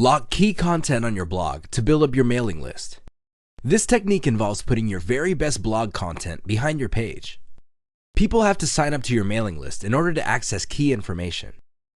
Lock key content on your blog to build up your mailing list. This technique involves putting your very best blog content behind your page. People have to sign up to your mailing list in order to access key information.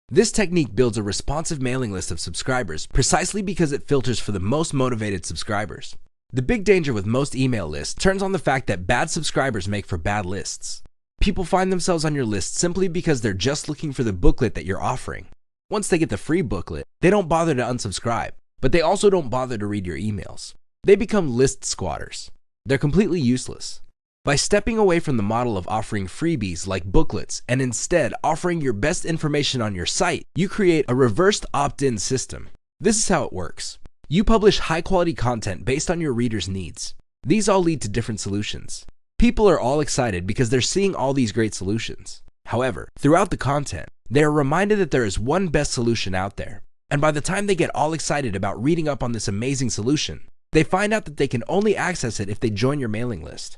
This technique builds a responsive mailing list of subscribers precisely because it filters for the most motivated subscribers. The big danger with most email lists turns on the fact that bad subscribers make for bad lists. People find themselves on your list simply because they're just looking for the booklet that you're offering. Once they get the free booklet, they don't bother to unsubscribe, but they also don't bother to read your emails. They become list squatters. They're completely useless. By stepping away from the model of offering freebies like booklets and instead offering your best information on your site, you create a reversed opt-in system. This is how it works. You publish high-quality content based on your readers' needs. These all lead to different solutions. People are all excited because they're seeing all these great solutions. However, throughout the content, they are reminded that there is one best solution out there. And by the time they get all excited about reading up on this amazing solution, they find out that they can only access it if they join your mailing list.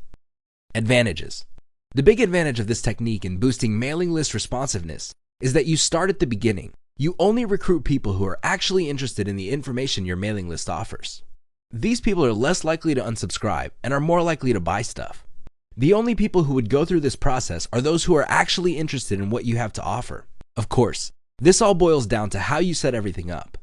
Advantages. The big advantage of this technique in boosting mailing list responsiveness is that you start at the beginning. You only recruit people who are actually interested in the information your mailing list offers. These people are less likely to unsubscribe and are more likely to buy stuff. The only people who would go through this process are those who are actually interested in what you have to offer. Of course, this all boils down to how you set everything up.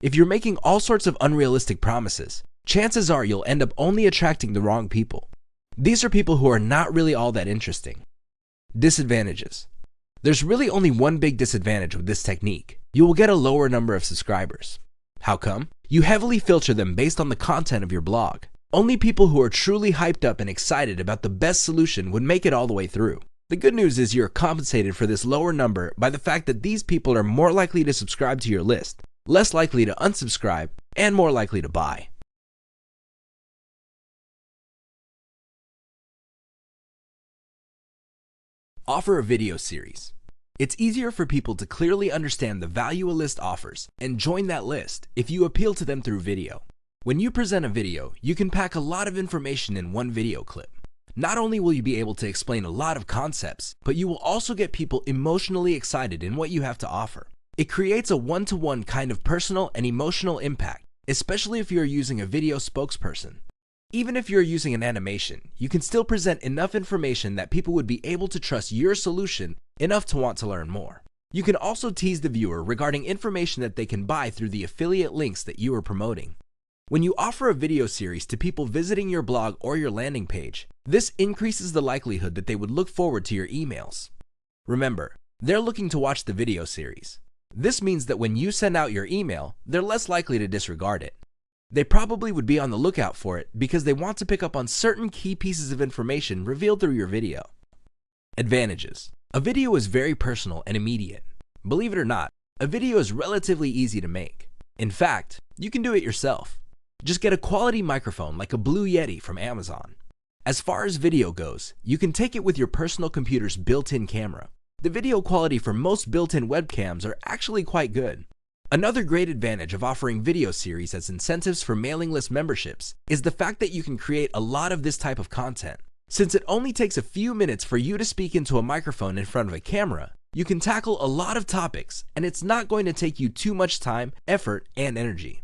If you're making all sorts of unrealistic promises, chances are you'll end up only attracting the wrong people. These are people who are not really all that interesting. Disadvantages. There's really only one big disadvantage with this technique. You will get a lower number of subscribers. How come? You heavily filter them based on the content of your blog. Only people who are truly hyped up and excited about the best solution would make it all the way through. The good news is you're compensated for this lower number by the fact that these people are more likely to subscribe to your list, less likely to unsubscribe, and more likely to buy. Offer a video series. It's easier for people to clearly understand the value a list offers and join that list if you appeal to them through video. When you present a video, you can pack a lot of information in one video clip. Not only will you be able to explain a lot of concepts, but you will also get people emotionally excited in what you have to offer. It creates a one-to-one kind of personal and emotional impact, especially if you're using a video spokesperson. Even if you're using an animation, you can still present enough information that people would be able to trust your solution enough to want to learn more. You can also tease the viewer regarding information that they can buy through the affiliate links that you are promoting. When you offer a video series to people visiting your blog or your landing page, this increases the likelihood that they would look forward to your emails. Remember, they're looking to watch the video series. This means that when you send out your email, they're less likely to disregard it. They probably would be on the lookout for it because they want to pick up on certain key pieces of information revealed through your video. Advantages. A video is very personal and immediate. Believe it or not, a video is relatively easy to make. In fact, you can do it yourself. Just get a quality microphone like a Blue Yeti from Amazon. As far as video goes, you can take it with your personal computer's built-in camera. The video quality for most built-in webcams are actually quite good. Another great advantage of offering video series as incentives for mailing list memberships is the fact that you can create a lot of this type of content. Since it only takes a few minutes for you to speak into a microphone in front of a camera, you can tackle a lot of topics, and it's not going to take you too much time, effort, and energy.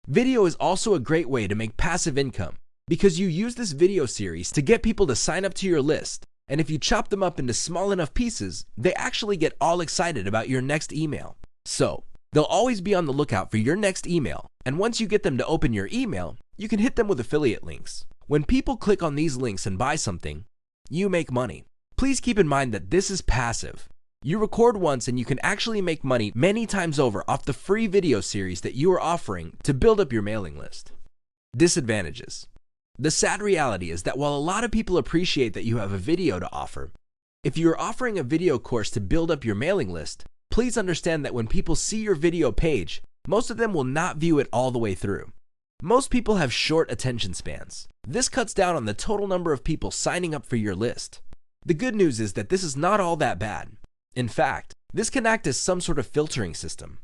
Video is also a great way to make passive income because you use this video series to get people to sign up to your list, and if you chop them up into small enough pieces, they actually get all excited about your next email. So, they'll always be on the lookout for your next email, and once you get them to open your email, you can hit them with affiliate links. When people click on these links and buy something, you make money. Please keep in mind that this is passive. You record once and you can actually make money many times over off the free video series that you are offering to build up your mailing list. Disadvantages. The sad reality is that while a lot of people appreciate that you have a video to offer, if you are offering a video course to build up your mailing list, please understand that when people see your video page, most of them will not view it all the way through. Most people have short attention spans. This cuts down on the total number of people signing up for your list. The good news is that this is not all that bad. In fact, this can act as some sort of filtering system.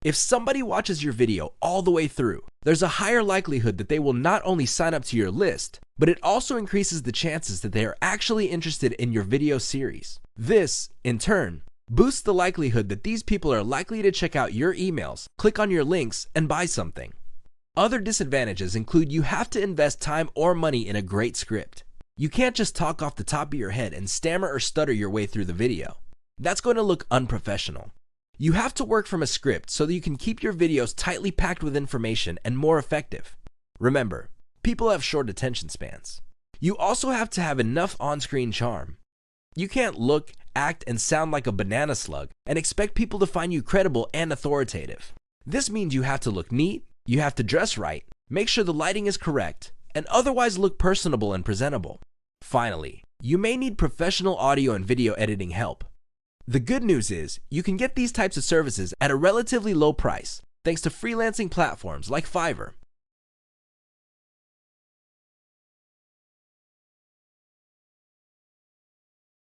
If somebody watches your video all the way through, there's a higher likelihood that they will not only sign up to your list, but it also increases the chances that they are actually interested in your video series. This, in turn, boosts the likelihood that these people are likely to check out your emails, click on your links, and buy something. Other disadvantages include you have to invest time or money in a great script. You can't just talk off the top of your head and stammer or stutter your way through the video. That's going to look unprofessional. You have to work from a script so that you can keep your videos tightly packed with information and more effective. Remember, people have short attention spans. You also have to have enough on-screen charm. You can't look, act, and sound like a banana slug and expect people to find you credible and authoritative. This means you have to look neat, you have to dress right, make sure the lighting is correct, and otherwise look personable and presentable. Finally, you may need professional audio and video editing help. The good news is, you can get these types of services at a relatively low price, thanks to freelancing platforms like Fiverr.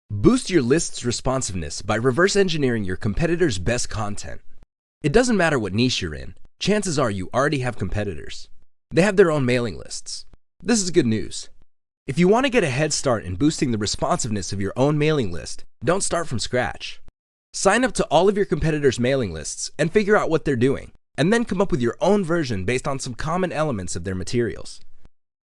Boost your list's responsiveness by reverse engineering your competitors' best content. It doesn't matter what niche you're in, chances are you already have competitors. They have their own mailing lists. This is good news. If you want to get a head start in boosting the responsiveness of your own mailing list, don't start from scratch. Sign up to all of your competitors' mailing lists and figure out what they're doing, and then come up with your own version based on some common elements of their materials.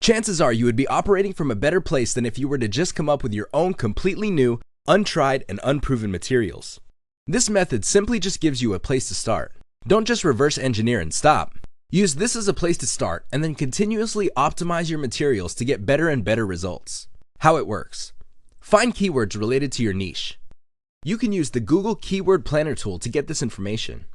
Chances are you would be operating from a better place than if you were to just come up with your own completely new, untried, and unproven materials. This method simply just gives you a place to start. Don't just reverse engineer and stop. Use this as a place to start and then continuously optimize your materials to get better and better results. How it works. Find keywords related to your niche. You can use the Google Keyword Planner tool to get this information.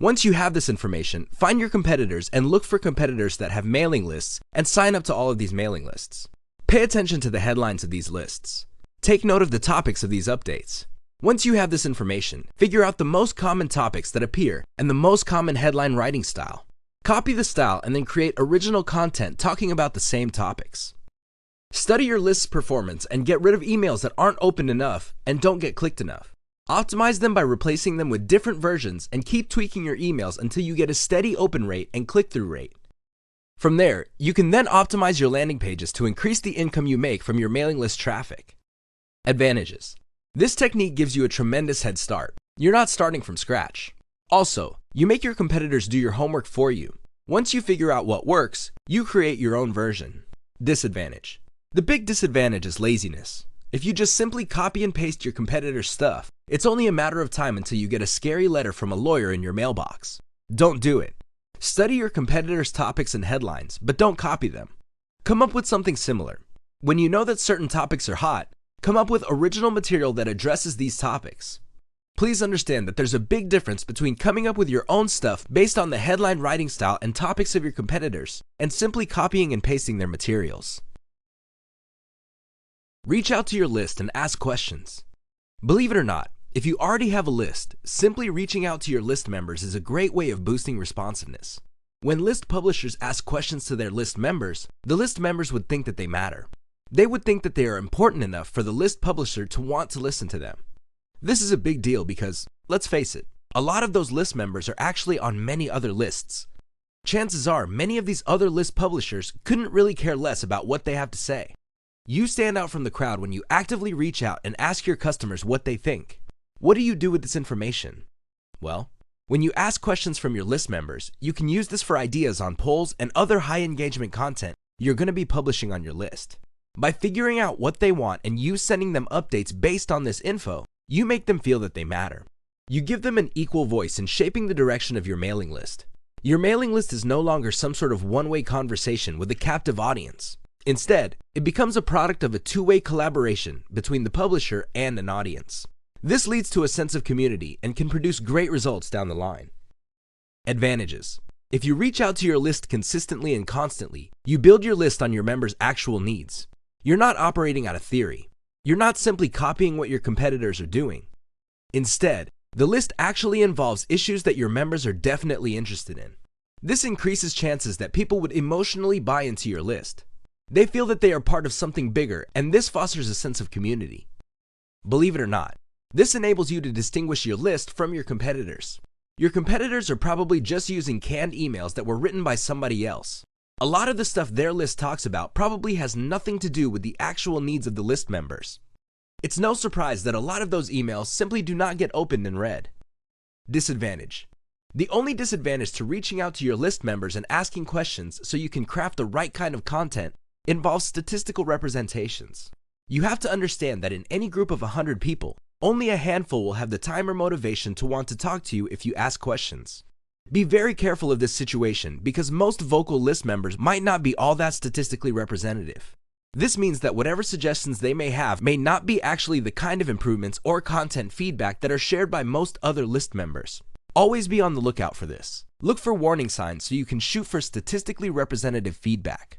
Once you have this information, find your competitors and look for competitors that have mailing lists and sign up to all of these mailing lists. Pay attention to the headlines of these lists. Take note of the topics of these updates. Once you have this information, figure out the most common topics that appear and the most common headline writing style. Copy the style and then create original content talking about the same topics. Study your list's performance and get rid of emails that aren't opened enough and don't get clicked enough. Optimize them by replacing them with different versions and keep tweaking your emails until you get a steady open rate and click-through rate. From there, you can then optimize your landing pages to increase the income you make from your mailing list traffic. Advantages. This technique gives you a tremendous head start. You're not starting from scratch. Also, you make your competitors do your homework for you. Once you figure out what works, you create your own version. Disadvantage. The big disadvantage is laziness. If you just simply copy and paste your competitor's stuff, it's only a matter of time until you get a scary letter from a lawyer in your mailbox. Don't do it. Study your competitors' topics and headlines, but don't copy them. Come up with something similar. When you know that certain topics are hot, come up with original material that addresses these topics. Please understand that there's a big difference between coming up with your own stuff based on the headline writing style and topics of your competitors and simply copying and pasting their materials. Reach out to your list and ask questions. Believe it or not, if you already have a list, simply reaching out to your list members is a great way of boosting responsiveness. When list publishers ask questions to their list members, the list members would think that they matter. They would think that they are important enough for the list publisher to want to listen to them. This is a big deal because, let's face it, a lot of those list members are actually on many other lists. Chances are many of these other list publishers couldn't really care less about what they have to say. You stand out from the crowd when you actively reach out and ask your customers what they think. What do you do with this information? Well, when you ask questions from your list members, you can use this for ideas on polls and other high engagement content you're going to be publishing on your list. By figuring out what they want and you sending them updates based on this info, you make them feel that they matter. You give them an equal voice in shaping the direction of your mailing list. Your mailing list is no longer some sort of one-way conversation with a captive audience. Instead, it becomes a product of a two-way collaboration between the publisher and an audience. This leads to a sense of community and can produce great results down the line. Advantages. If you reach out to your list consistently and constantly, you build your list on your members' actual needs. You're not operating out of theory. You're not simply copying what your competitors are doing. Instead, the list actually involves issues that your members are definitely interested in. This increases chances that people would emotionally buy into your list. They feel that they are part of something bigger, and this fosters a sense of community. Believe it or not, this enables you to distinguish your list from your competitors. Your competitors are probably just using canned emails that were written by somebody else. A lot of the stuff their list talks about probably has nothing to do with the actual needs of the list members. It's no surprise that a lot of those emails simply do not get opened and read. Disadvantage. The only disadvantage to reaching out to your list members and asking questions so you can craft the right kind of content involves statistical representations. You have to understand that in any group of 100 people, only a handful will have the time or motivation to want to talk to you if you ask questions. Be very careful of this situation because most vocal list members might not be all that statistically representative. This means that whatever suggestions they may have may not be actually the kind of improvements or content feedback that are shared by most other list members. Always be on the lookout for this. Look for warning signs so you can shoot for statistically representative feedback.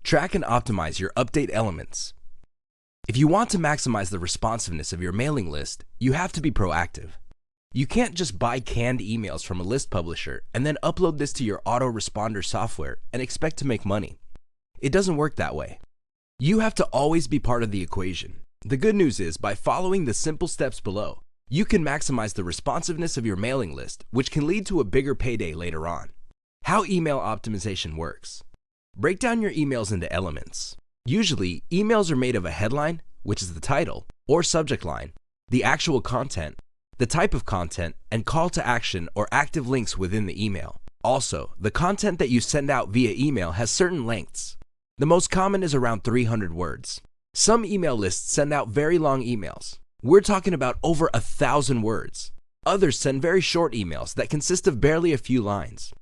Track and optimize your update elements. If you want to maximize the responsiveness of your mailing list, you have to be proactive. You can't just buy canned emails from a list publisher and then upload this to your autoresponder software and expect to make money. It doesn't work that way. You have to always be part of the equation. The good news is, by following the simple steps below, you can maximize the responsiveness of your mailing list, which can lead to a bigger payday later on. How email optimization works. Break down your emails into elements. Usually, emails are made of a headline, which is the title, or subject line, the actual content, the type of content, and call to action or active links within the email. Also, the content that you send out via email has certain lengths. The most common is around 300 words. Some email lists send out very long emails. We're talking about over 1,000 words. Others send very short emails that consist of barely a few lines.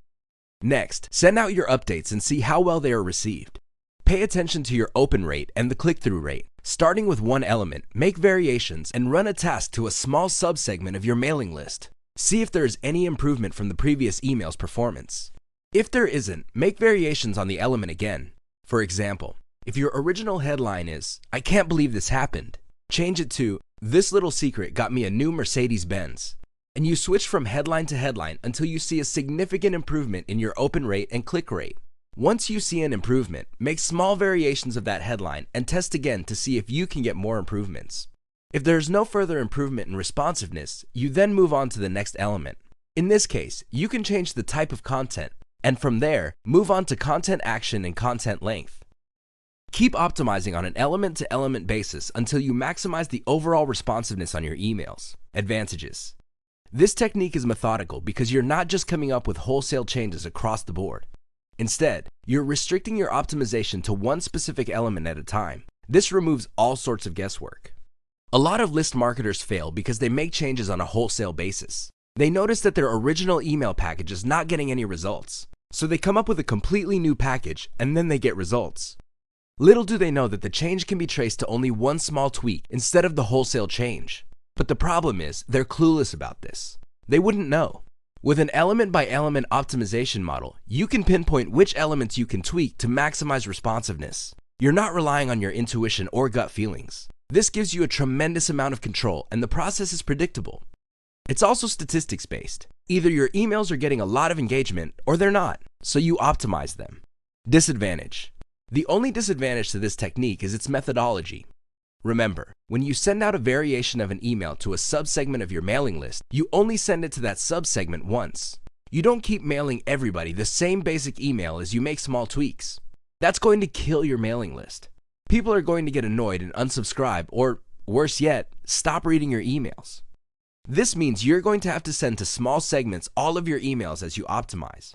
Next, send out your updates and see how well they are received. Pay attention to your open rate and the click-through rate. Starting with one element, make variations and run a task to a small subsegment of your mailing list. See if there is any improvement from the previous email's performance. If there isn't, make variations on the element again. For example, if your original headline is, "I can't believe this happened," change it to, "This little secret got me a new Mercedes-Benz." And you switch from headline to headline until you see a significant improvement in your open rate and click rate. Once you see an improvement, make small variations of that headline and test again to see if you can get more improvements. If there is no further improvement in responsiveness, you then move on to the next element. In this case, you can change the type of content, and from there, move on to content action and content length. Keep optimizing on an element-to-element basis until you maximize the overall responsiveness on your emails. Advantages. This technique is methodical because you're not just coming up with wholesale changes across the board. Instead, you're restricting your optimization to one specific element at a time. This removes all sorts of guesswork. A lot of list marketers fail because they make changes on a wholesale basis. They notice that their original email package is not getting any results, so they come up with a completely new package and then they get results. Little do they know that the change can be traced to only one small tweak instead of the wholesale change. But the problem is, they're clueless about this. They wouldn't know. With an element-by-element optimization model, you can pinpoint which elements you can tweak to maximize responsiveness. You're not relying on your intuition or gut feelings. This gives you a tremendous amount of control, and the process is predictable. It's also statistics-based. Either your emails are getting a lot of engagement, or they're not, so you optimize them. Disadvantage. The only disadvantage to this technique is its methodology. Remember, when you send out a variation of an email to a subsegment of your mailing list, you only send it to that subsegment once. You don't keep mailing everybody the same basic email as you make small tweaks. That's going to kill your mailing list. People are going to get annoyed and unsubscribe, or worse yet, stop reading your emails. This means you're going to have to send to small segments all of your emails as you optimize.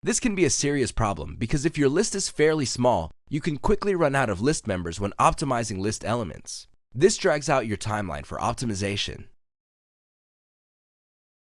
This can be a serious problem because if your list is fairly small, you can quickly run out of list members when optimizing list elements. This drags out your timeline for optimization.